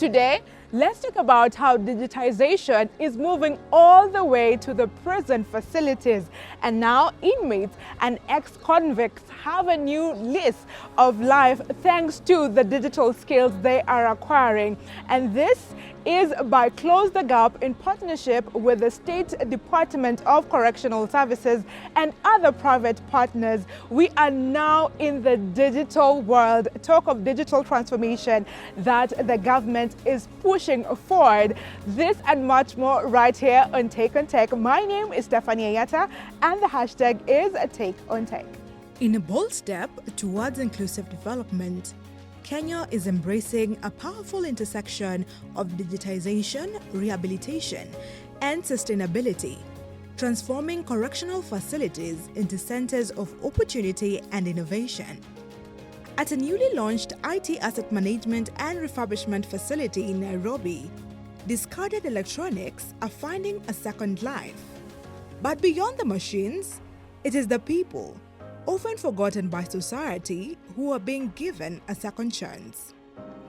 Today, let's talk about how digitization is moving all the way to the prison facilities. And now inmates and ex-convicts have a new lease of life thanks to the digital skills they are acquiring. And this is by Close the Gap in partnership with the State Department of Correctional Services and other private partners. We are now in the digital world. Talk of digital transformation that the government is pushing forward. This and much more right here on Take on Tech. My name is Stephanie Ayata and the hashtag is Take on Tech. In a bold step towards inclusive development, Kenya is embracing a powerful intersection of digitization, rehabilitation, and sustainability, transforming correctional facilities into centers of opportunity and innovation. At a newly launched IT asset management and refurbishment facility in Nairobi, discarded electronics are finding a second life. But beyond the machines, it is the people, often forgotten by society, who are being given a second chance.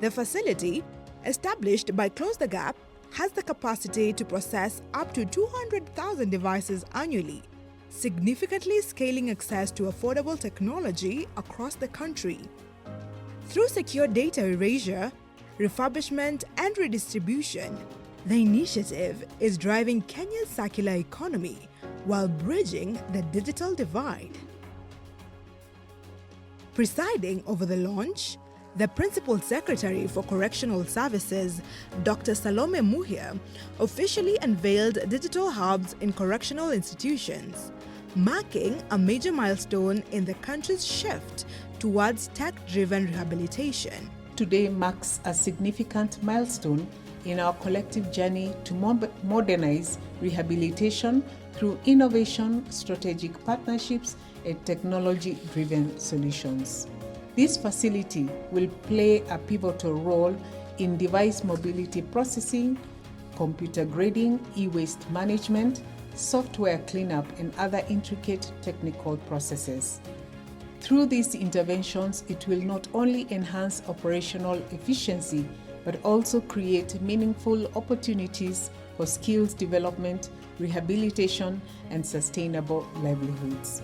The facility, established by Close the Gap, has the capacity to process up to 200,000 devices annually, significantly scaling access to affordable technology across the country. Through secure data erasure, refurbishment, and redistribution, the initiative is driving Kenya's circular economy while bridging the digital divide. Presiding over the launch, the Principal Secretary for Correctional Services, Dr. Salome Muhia, officially unveiled digital hubs in correctional institutions, marking a major milestone in the country's shift towards tech-driven rehabilitation. Today marks a significant milestone in our collective journey to modernize rehabilitation through innovation, strategic partnerships, and technology-driven solutions. This facility will play a pivotal role in device mobility processing, computer grading, e-waste management, software cleanup, and other intricate technical processes. Through these interventions, it will not only enhance operational efficiency, but also create meaningful opportunities for skills development, rehabilitation, and sustainable livelihoods.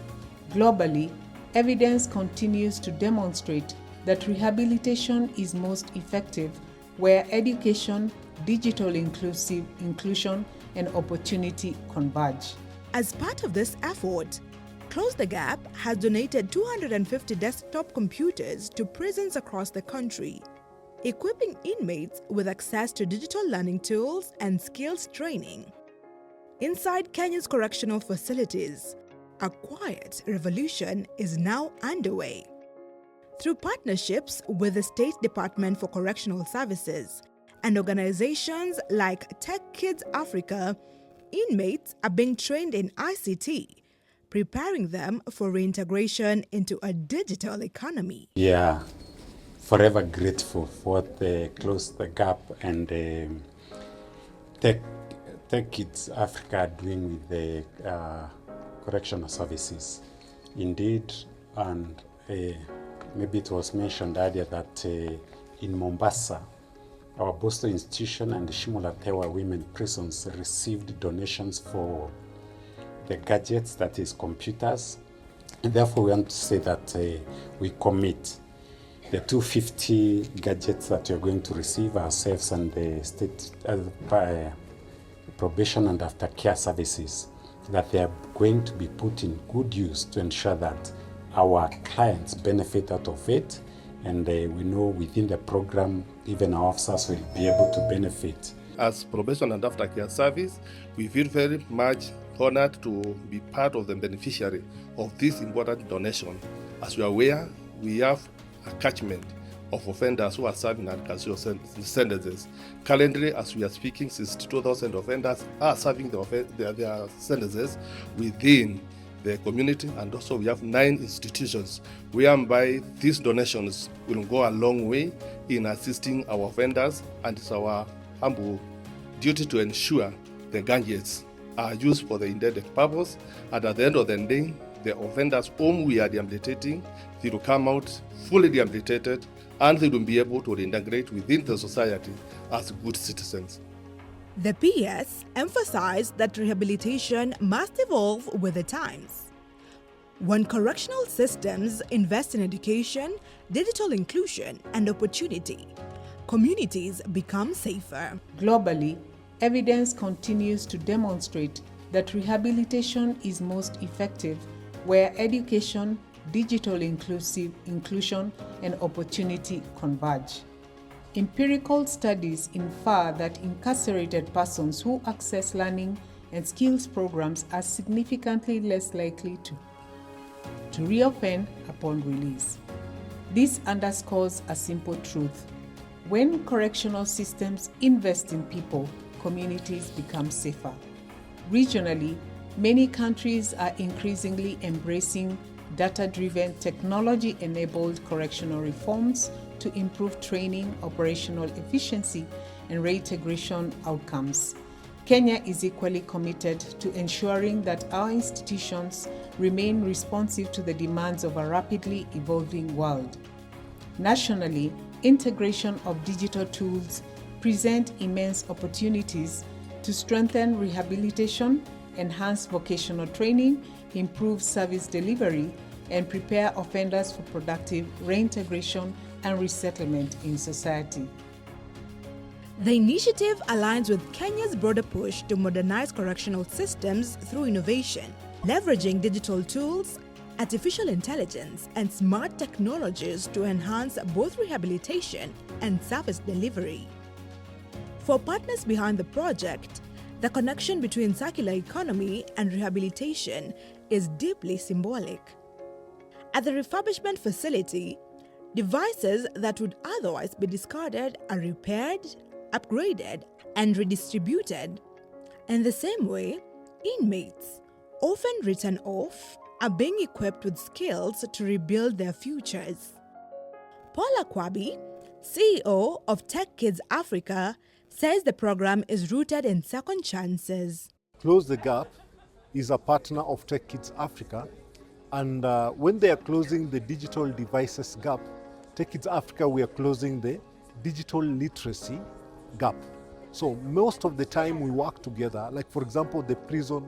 Globally, evidence continues to demonstrate that rehabilitation is most effective where education, digital inclusion, and opportunity converge. As part of this effort, Close the Gap has donated 250 desktop computers to prisons across the country, equipping inmates with access to digital learning tools and skills training. Inside Kenya's correctional facilities, a quiet revolution is now underway. Through partnerships with the State Department for Correctional Services and organizations like Tech Kids Africa, inmates are being trained in ICT, preparing them for reintegration into a digital economy. Yeah, forever grateful for what the Close the Gap and Tech Kids Africa are doing with the correctional services. Indeed, and maybe it was mentioned earlier that in Mombasa, our Boston institution and the Shimolatewa women prisons received donations for the gadgets, that is computers. And therefore, we want to say that we commit the 250 gadgets that we are going to receive ourselves and the state probation and aftercare services, that they are going to be put in good use to ensure that our clients benefit out of it, and we know within the program even our officers will be able to benefit. As probation and aftercare service, we feel very much honored to be part of the beneficiary of this important donation. As you are aware, we have a catchment of offenders who are serving uncasual sentences. Currently, as we are speaking, 62,000 offenders are serving their sentences within the community, and also we have 9 institutions whereby these donations will go a long way in assisting our offenders, and it's our humble duty to ensure the gadgets are used for the intended purpose, and at the end of the day, the offenders whom we are rehabilitating, they will come out fully rehabilitated and they will be able to reintegrate within the society as good citizens. The PS emphasized that rehabilitation must evolve with the times. When correctional systems invest in education, digital inclusion, and opportunity, communities become safer. Globally, evidence continues to demonstrate that rehabilitation is most effective where education, digital inclusion, and opportunity converge. Empirical studies infer that incarcerated persons who access learning and skills programs are significantly less likely to reoffend upon release. This underscores a simple truth. When correctional systems invest in people, communities become safer. Regionally, many countries are increasingly embracing data-driven, technology-enabled correctional reforms to improve training, operational efficiency, and reintegration outcomes. Kenya is equally committed to ensuring that our institutions remain responsive to the demands of a rapidly evolving world. Nationally, integration of digital tools present immense opportunities to strengthen rehabilitation, enhance vocational training, improve service delivery, and prepare offenders for productive reintegration and resettlement in society. The initiative aligns with Kenya's broader push to modernize correctional systems through innovation, leveraging digital tools, artificial intelligence, and smart technologies to enhance both rehabilitation and service delivery. For partners behind the project, the connection between circular economy and rehabilitation is deeply symbolic. At the refurbishment facility, devices that would otherwise be discarded are repaired, upgraded, and redistributed. In the same way, inmates, often written off, are being equipped with skills to rebuild their futures. Paula Kwabi, CEO of Tech Kids Africa, says the program is rooted in second chances. Close the Gap is a partner of Tech Kids Africa, and when they are closing the digital devices gap, Tech Kids Africa, we are closing the digital literacy gap. So most of the time we work together, like for example, the prison,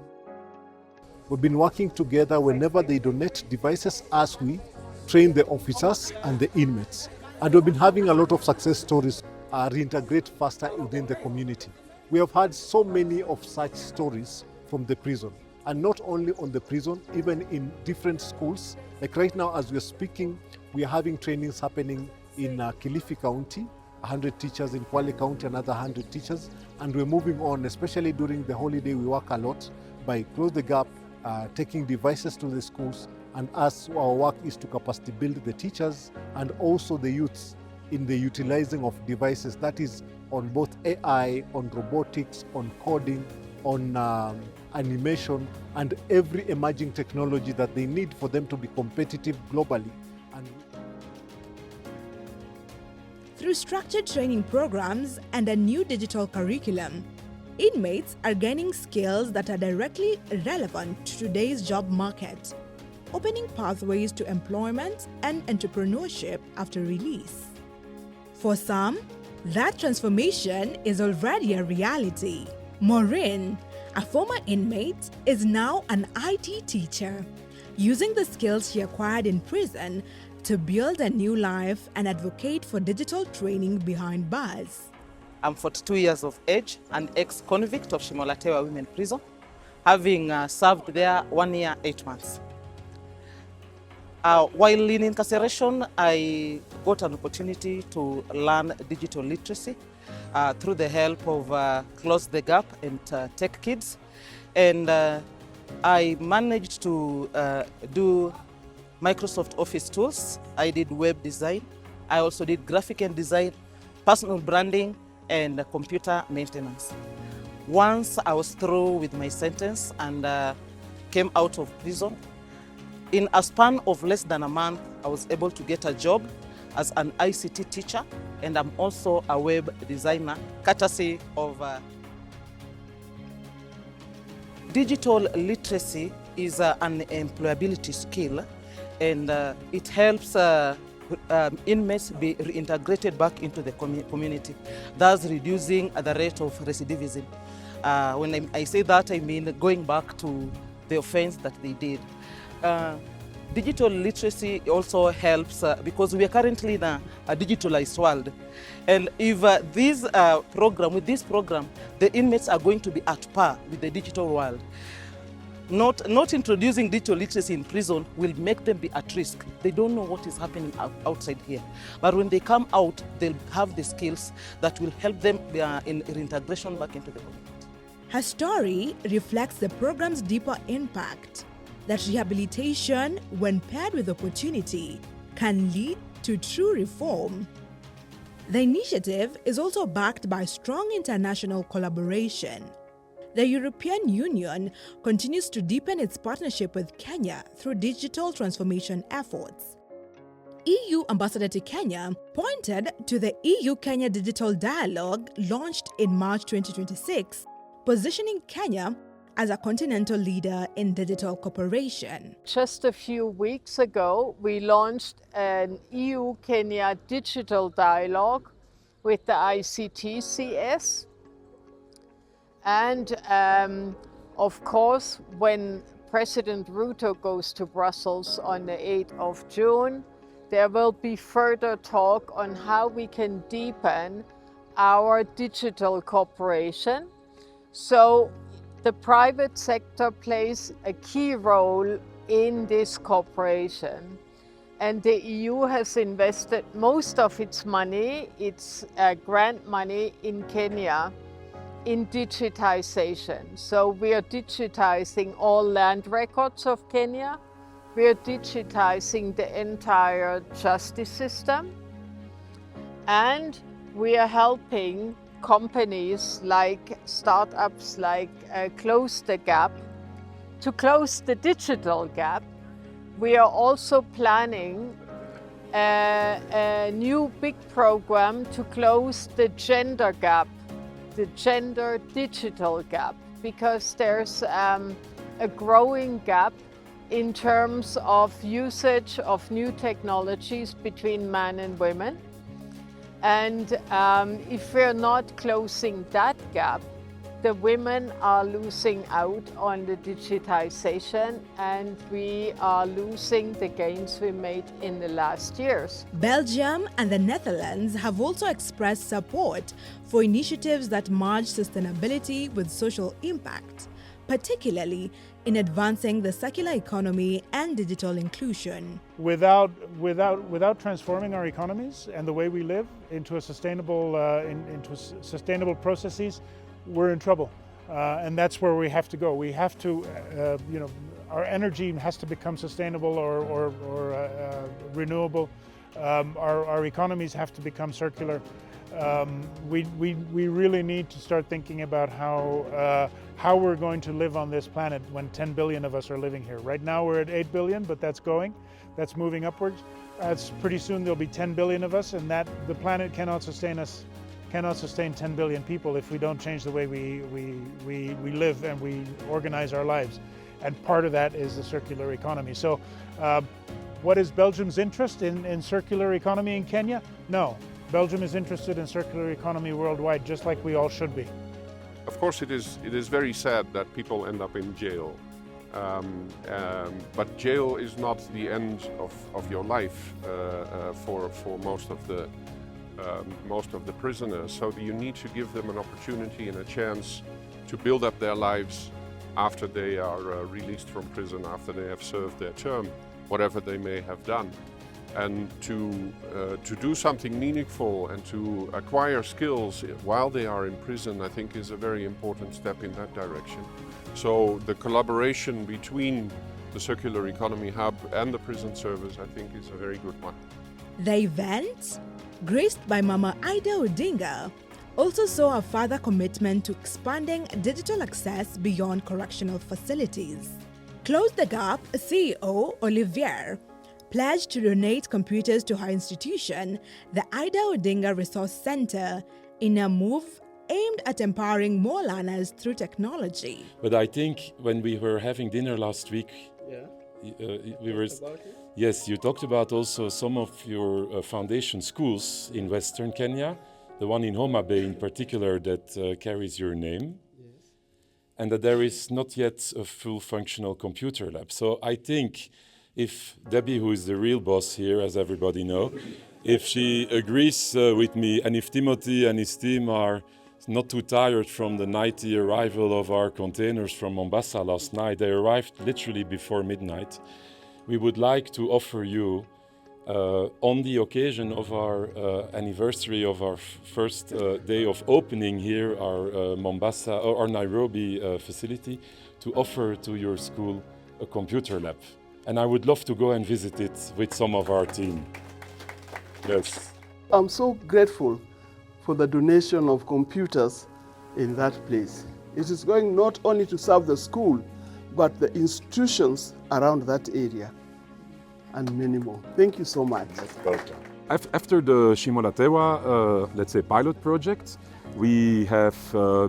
we've been working together whenever they donate devices as we train the officers and the inmates. And we've been having a lot of success stories, reintegrate faster within the community. We have had so many of such stories from the prison. And not only on the prison, even in different schools. Like right now, as we're speaking, we are having trainings happening in Kilifi County, 100 teachers in Kwale County, another 100 teachers. And we're moving on, especially during the holiday, we work a lot by Close the Gap, taking devices to the schools. And as our work is to capacity build the teachers and also the youths in the utilizing of devices, that is on both AI, on robotics, on coding, on animation, and every emerging technology that they need for them to be competitive globally. Through structured training programs and a new digital curriculum, inmates are gaining skills that are directly relevant to today's job market, opening pathways to employment and entrepreneurship after release. For some, that transformation is already a reality. Maureen, a former inmate, is now an IT teacher, using the skills she acquired in prison to build a new life and advocate for digital training behind bars. I'm 42 years of age, an ex-convict of Shimolatewa Women Prison, having served there 1 year, 8 months. While in incarceration, I got an opportunity to learn digital literacy through the help of Close the Gap and Tech Kids. And I managed to do Microsoft Office tools. I did web design. I also did graphic and design, personal branding, and computer maintenance. Once I was through with my sentence and came out of prison, in a span of less than a month, I was able to get a job as an ICT teacher, and I'm also a web designer, courtesy of digital literacy is an employability skill, and it helps inmates be reintegrated back into the community, thus reducing the rate of recidivism. When I say that, I mean going back to the offense that they did. Digital literacy also helps because we are currently in a digitalized world. And if with this program, the inmates are going to be at par with the digital world. Not introducing digital literacy in prison will make them be at risk. They don't know what is happening outside here. But when they come out, they'll have the skills that will help them in reintegration back into the community. Her story reflects the program's deeper impact, that rehabilitation, when paired with opportunity, can lead to true reform. The initiative is also backed by strong international collaboration. The European Union continues to deepen its partnership with Kenya through digital transformation efforts. EU Ambassador to Kenya pointed to the EU-Kenya Digital Dialogue launched in March 2026, positioning Kenya as a continental leader in digital cooperation. Just a few weeks ago, we launched an EU-Kenya digital dialogue with the ICTCS. And of course, when President Ruto goes to Brussels on the 8th of June, there will be further talk on how we can deepen our digital cooperation. So the private sector plays a key role in this cooperation. And the EU has invested most of its money, its grant money in Kenya, in digitization. So we are digitizing all land records of Kenya. We are digitizing the entire justice system. And we are helping companies like startups like Close the Gap to close the digital gap. We are also planning a new big program to close the gender gap, the gender digital gap, because there's a growing gap in terms of usage of new technologies between men and women. And if we're not closing that gap, the women are losing out on the digitization, and we are losing the gains we made in the last years. Belgium and the Netherlands have also expressed support for initiatives that merge sustainability with social impact, particularly in advancing the circular economy and digital inclusion. Without transforming our economies and the way we live into sustainable processes, we're in trouble, and that's where we have to go. We have to, our energy has to become sustainable or renewable. Our economies have to become circular. We really need to start thinking about how we're going to live on this planet when 10 billion of us are living here. Right now we're at 8 billion, but that's moving upwards. Pretty soon there'll be 10 billion of us, and that the planet cannot sustain 10 billion people if we don't change the way we live and we organize our lives. And part of that is the circular economy. So what is Belgium's interest in circular economy in Kenya? No. Belgium is interested in circular economy worldwide, just like we all should be. Of course, it is very sad that people end up in jail. But jail is not the end of your life for most of the prisoners. So you need to give them an opportunity and a chance to build up their lives after they are released from prison, after they have served their term, whatever they may have done. And to do something meaningful and to acquire skills while they are in prison, I think is a very important step in that direction. So the collaboration between the Circular Economy Hub and the prison service, I think, is a very good one. The event, graced by Mama Ida Odinga, also saw a further commitment to expanding digital access beyond correctional facilities. Close the Gap CEO Olivier pledged to donate computers to her institution, the Ida Odinga Resource Center, in a move aimed at empowering more learners through technology. But I think when we were having dinner last week, Yes, you talked about also some of your foundation schools in Western Kenya, the one in Homa Bay in particular that carries your name, and that there is not yet a full functional computer lab. So I think if Debbie, who is the real boss here, as everybody know, if she agrees with me, and if Timothy and his team are not too tired from the nighty arrival of our containers from Mombasa last night, they arrived literally before midnight. We would like to offer you, on the occasion of our anniversary of our first day of opening here, our Mombasa or our Nairobi facility, to offer to your school a computer lab. And I would love to go and visit it with some of our team. Yes. I'm so grateful for the donation of computers in that place. It is going not only to serve the school, but the institutions around that area and many more. Thank you so much. After the Shimolatewa, let's say, pilot project, we have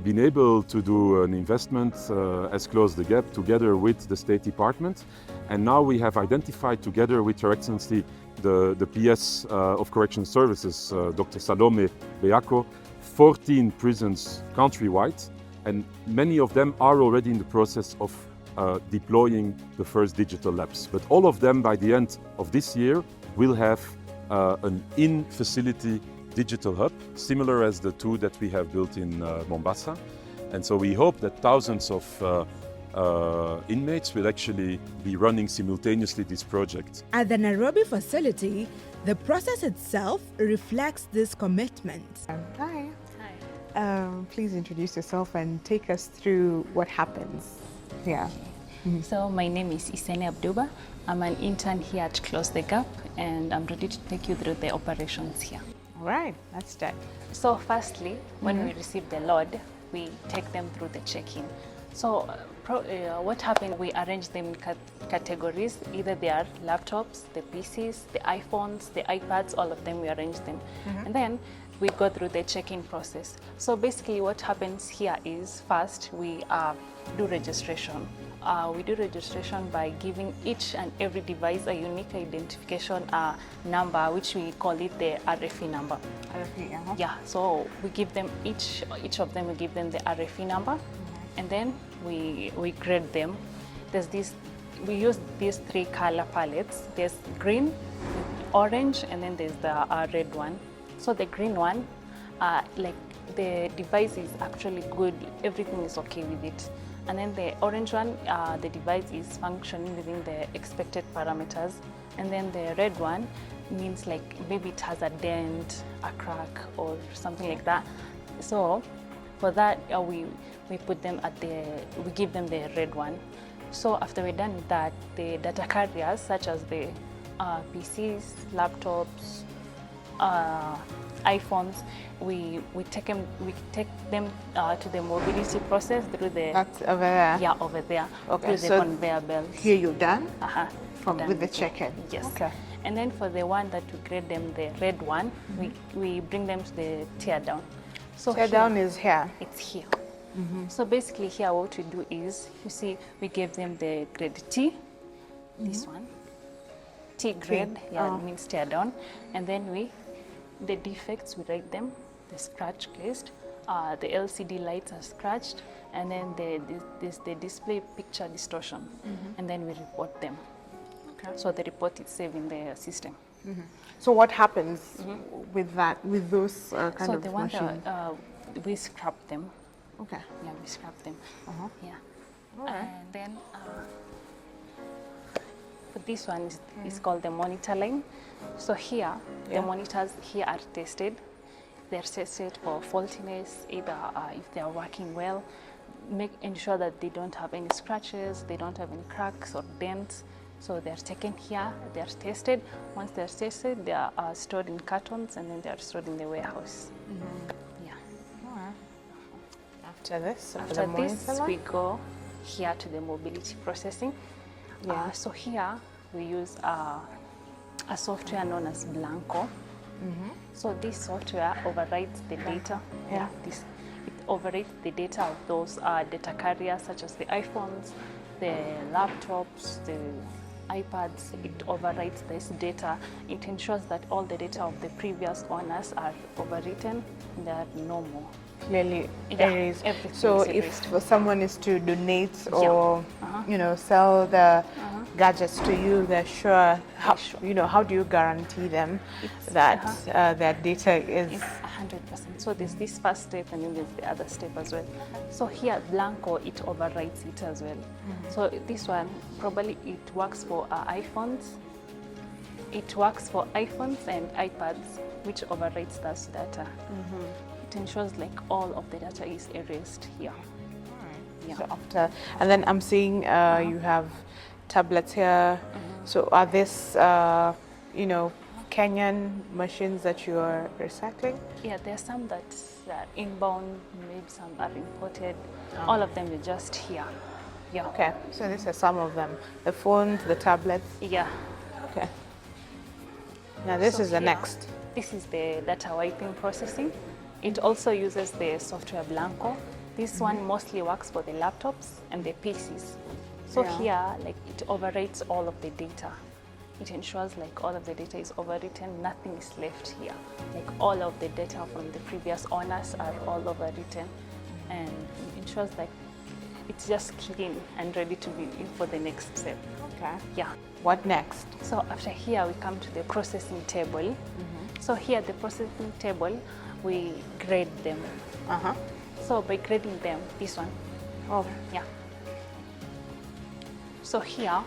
been able to do an investment as Close the Gap together with the State Department. And now we have identified together with Her Excellency the PS of Correction Services, Dr. Salome Beako, 14 prisons countrywide, and many of them are already in the process of deploying the first digital labs. But all of them by the end of this year will have an in-facility digital hub, similar as the two that we have built in Mombasa. And so we hope that thousands of inmates will actually be running simultaneously this project. At the Nairobi facility, the process itself reflects this commitment. Hi. Hi. Please introduce yourself and take us through what happens here. So my name is Isene Abduba. I'm an intern here at Close the Gap, and I'm ready to take you through the operations here. All right, let's start. So firstly, when we receive the load, we take them through the check-in. So what happened, we arrange them in categories. Either they are laptops, the PCs, the iPhones, the iPads, all of them, we arrange them. And then we go through the check-in process. So basically what happens here is, first we do registration. We do registration by giving each and every device a unique identification number, which we call it the RFE number. RFE, Yeah, so we give them each of them, we give them the RFE number, and then we grade them. We use these three color palettes. There's green, orange, and then there's the red one. So the green one, like the device is actually good, everything is okay with it. And then the orange one, the device is functioning within the expected parameters. And then the red one means like maybe it has a dent, a crack, or something like that. So for that, we put them at we give them the red one. So after we're done with that, the data carriers such as the PCs, laptops, iPhones, we take them to the mobility process through the. That's over there. Yeah, over there. Okay, through the conveyor belts. Here you're done. Done with the check-in. Yes. Okay. And then for the one that we grade them, the red one, we bring them to the tear down. So tear down is here. It's here. So basically here what we do is, you see, we gave them the grade T, this one. T grade, it means tear down. And then the defects, we write them, the scratch cased, the LCD lights are scratched, and then the display picture distortion, and then we report them. Okay. So the report is saved in the system. So what happens with those kind so of the machines? one that we scrap them. Okay. Yeah, we scrap them. Yeah. Right. And then this one is called the monitor line. So here, the monitors here are tested. They're tested for faultiness, either if they are working well, ensure that they don't have any scratches, they don't have any cracks or dents. So they're taken here, they're tested. Once they're tested, they are stored in cartons, and then they are stored in the warehouse. Yeah. After this, we go here to the mobility processing. So here we use a software known as Blanco. So this software overrides the data. It overrides the data of those data carriers, such as the iPhones, the laptops, the iPads, it overwrites this data. It ensures that all the data of the previous owners are overwritten and they are no more. Clearly Yeah, erased. everything So is if erased. someone is to donate or sell the gadgets to you, they're sure. How, how do you guarantee them that their data is? It's 100%. So there's this first step and then there's the other step as well. So here, Blanco, it overwrites it as well. So this one, probably it works for iPhones. It works for iPhones and iPads, which overwrites that data. It ensures like all of the data is erased here. Yeah. So after, and then I'm seeing you have tablets here. So are this, Kenyan machines that you are recycling? Yeah, there are some that are inbound, maybe some are imported. All of them are just here. Yeah. Okay, so these are some of them. The phones, the tablets. Yeah. Okay. Now this So is the here, next. This is the data wiping processing. It also uses the software Blanco. This one mostly works for the laptops and the PCs. So here, like it overwrites all of the data. It ensures like all of the data is overwritten, nothing is left here. Like all of the data from the previous owners are all overwritten, and it ensures like it's just clean and ready to be in for the next step. Okay. Yeah. What next? So after here, we come to the processing table. So here, the processing table, we grade them. So by grading them, this one. Oh, yeah. So here,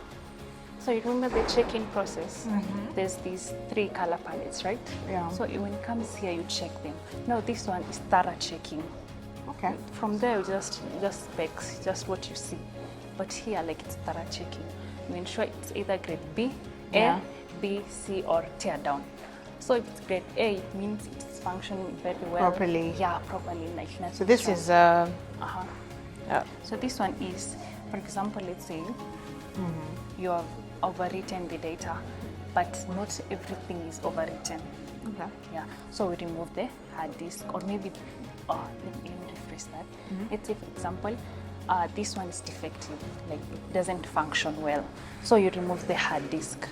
so you remember the check-in process? There's these 3 color palettes, right? Yeah. So when it comes here, you check them. Now this one is thorough checking. Okay. From there, you just specs, just what you see. But here, like it's thorough checking. You ensure it's either grade B, A, B, C, or tear down. So if it's grade A, it means it's functioning very well. Properly. Yeah, properly, like nothing. So this is So this one is, for example, let's say you have overwritten the data, but not everything is overwritten. Okay. Yeah. So we remove the hard disk, or maybe, let me rephrase that. Let's say, for example, this one is defective, like it doesn't function well. So you remove the hard disk.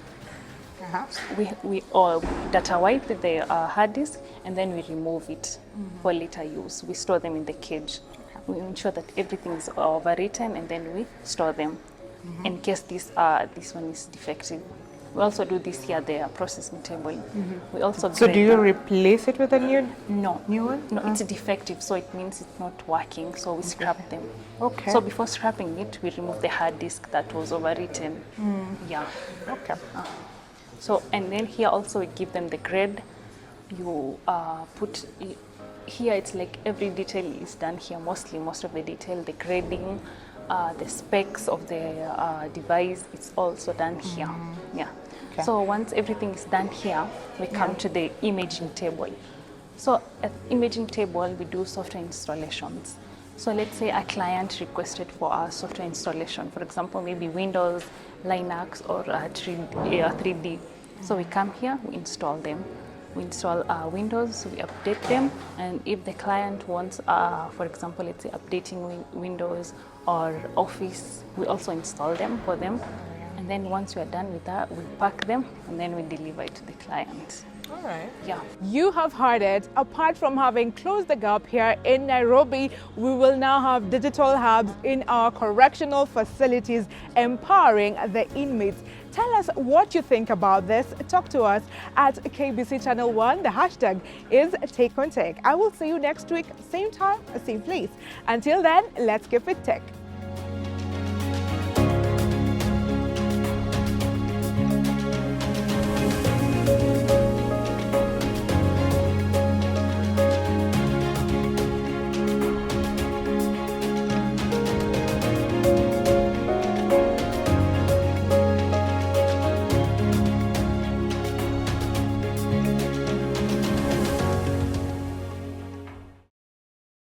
We all data wipe the hard disk, and then we remove it for later use. We store them in the cage. We ensure that everything is overwritten, and then we store them in case this one is defective. We also do this here, the processing table. We also So do you them. replace it with a new New one? No, it's defective, so it means it's not working, so we scrap them. Okay. So before scrapping it, we remove the hard disk that was overwritten. Yeah. Okay. So, and then here also we give them the grade. You put, here it's like every detail is done here, most of the detail, the grading, the specs of the device, it's also done here. Yeah. Okay. So once everything is done here, we come to the imaging table. So at imaging table, we do software installations. So let's say a client requested for a software installation, for example, maybe Windows, Linux, or 3D. So we come here, we install them. We install Windows, we update them, and if the client wants, for example, let's say updating Windows or Office, we also install them for them. And then once we are done with that, we pack them and then we deliver it to the client. All right. Yeah. You have heard it. Apart from having closed the gap here in Nairobi, we will now have digital hubs in our correctional facilities, empowering the inmates. Tell us what you think about this. Talk to us at KBC Channel 1. The hashtag is Take on Tech. I will see you next week, same time, same place. Until then, let's keep it tech.